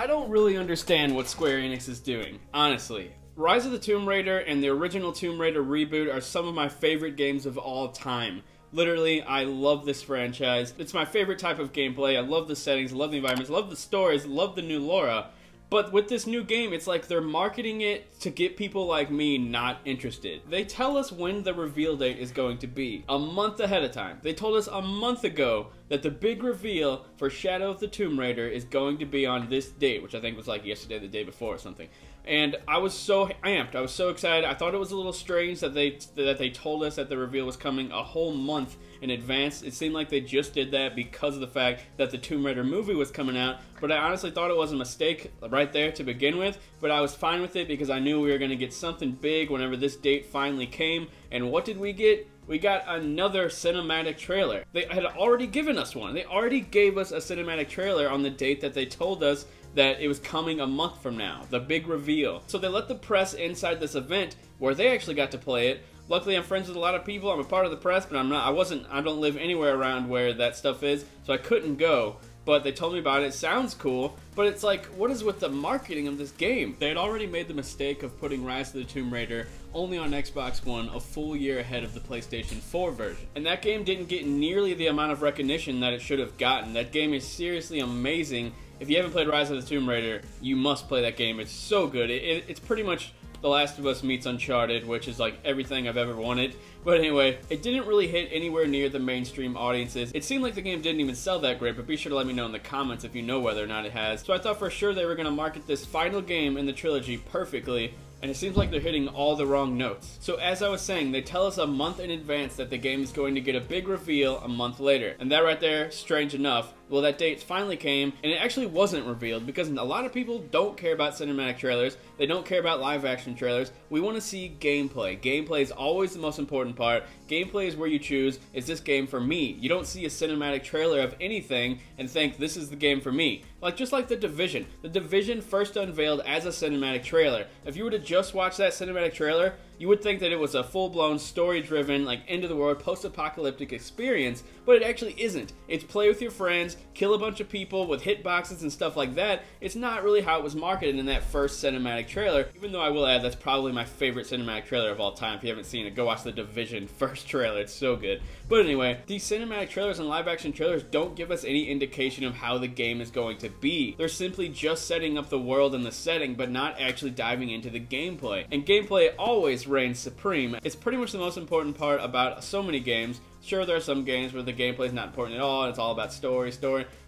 don't really understand what Square Enix is doing, honestly. Rise of the Tomb Raider and the original Tomb Raider reboot are some of my favorite games of all time. Literally, I love this franchise. It's my favorite type of gameplay. I love the settings, I love the environments, I love the stories, I love the new lore. But with this new game, it's like they're marketing it to get people like me not interested. They tell us when the reveal date is going to be, a month ahead of time. They told us a month ago that the big reveal for Shadow of the Tomb Raider is going to be on this date, which I think was like yesterday, the day before or something. And I was so amped, I was so excited. I thought it was a little strange that they told us that the reveal was coming a whole month in advance. It seemed like they just did that because of the fact that the Tomb Raider movie was coming out, but I honestly thought it was a mistake right there to begin with, but I was fine with it because I knew we were going to get something big whenever this date finally came. And what did we get? We got another cinematic trailer. They had already given us one. They already gave us a cinematic trailer on the date that they told us that it was coming a month from now, the big reveal. So they let the press inside this event where they actually got to play it. Luckily, I'm friends with a lot of people. I'm a part of the press, but I don't live anywhere around where that stuff is, so I couldn't go. But they told me about it. It sounds cool, but it's like, what is with the marketing of this game? They had already made the mistake of putting Rise of the Tomb Raider only on Xbox One a full year ahead of the PlayStation 4 version. And that game didn't get nearly the amount of recognition that it should have gotten. That game is seriously amazing. If you haven't played Rise of the Tomb Raider, you must play that game. It's so good. It's pretty much The Last of Us meets Uncharted, which is like everything I've ever wanted. But anyway, it didn't really hit anywhere near the mainstream audiences. It seemed like the game didn't even sell that great, but be sure to let me know in the comments if you know whether or not it has. So I thought for sure they were going to market this final game in the trilogy perfectly, and it seems like they're hitting all the wrong notes. So as I was saying, they tell us a month in advance that the game is going to get a big reveal a month later. And that right there, strange enough, well, that date finally came, and it actually wasn't revealed because a lot of people don't care about cinematic trailers. They don't care about live action trailers. We want to see gameplay. Gameplay is always the most important part. Gameplay is where you choose, is this game for me? You don't see a cinematic trailer of anything and think this is the game for me. Just like The Division. The Division first unveiled as a cinematic trailer. If you were to just watch that cinematic trailer, you would think that it was a full-blown, story-driven, like, end-of-the-world, post-apocalyptic experience, but it actually isn't. It's play with your friends, kill a bunch of people with hitboxes and stuff like that. It's not really how it was marketed in that first cinematic trailer, even though I will add that's probably my favorite cinematic trailer of all time. If you haven't seen it, go watch The Division first trailer. It's so good. But anyway, these cinematic trailers and live-action trailers don't give us any indication of how the game is going to be. They're simply just setting up the world and the setting, but not actually diving into the gameplay. And gameplay always reigns supreme. It's pretty much the most important part about so many games. Sure, there are some games where the gameplay is not important at all, and it's all about story,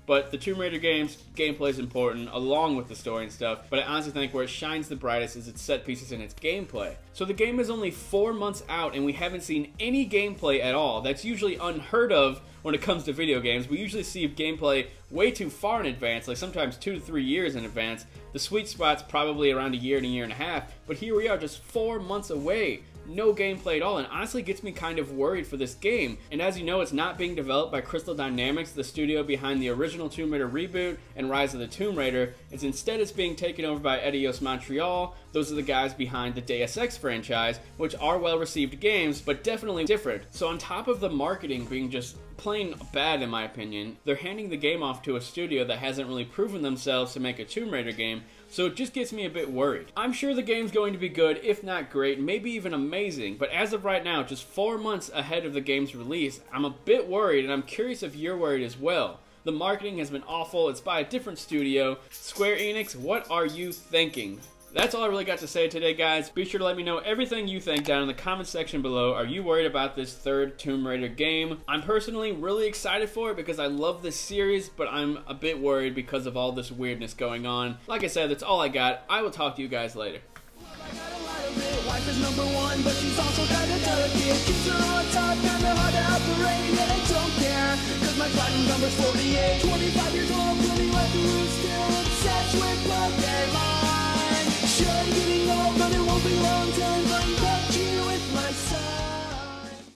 but the Tomb Raider games, gameplay is important along with the story and stuff, but I honestly think where it shines the brightest is its set pieces and its gameplay. So the game is only 4 months out and we haven't seen any gameplay at all. That's usually unheard of when it comes to video games. We usually see gameplay way too far in advance, like sometimes 2 to 3 years in advance. The sweet spot's probably around a year and a half, but here we are just 4 months away. No gameplay at all, and honestly gets me kind of worried for this game. And as you know, it's not being developed by Crystal Dynamics, the studio behind the original Tomb Raider reboot and Rise of the Tomb Raider. It's being taken over by Eidos Montreal. Those are the guys behind the Deus Ex franchise, which are well-received games, but definitely different. So on top of the marketing being just plain bad in my opinion, they're handing the game off to a studio that hasn't really proven themselves to make a Tomb Raider game, so it just gets me a bit worried. I'm sure the game's going to be good, if not great, maybe even amazing, but as of right now, just 4 months ahead of the game's release, I'm a bit worried, and I'm curious if you're worried as well. The marketing has been awful, it's by a different studio. Square Enix, what are you thinking? That's all I really got to say today, guys. Be sure to let me know everything you think down in the comment section below. Are you worried about this third Tomb Raider game? I'm personally really excited for it because I love this series, but I'm a bit worried because of all this weirdness going on. Like I said, that's all I got. I will talk to you guys later. Wife is number one, but she's also kinda delicate. Kids are on top, kinda hard to operate, and I don't care, cause my platinum number's 48. 25 years old, really like the roots, still obsessed with Pokemon. Sure, I'm getting old, but it won't be long till I'm done touching you with my son.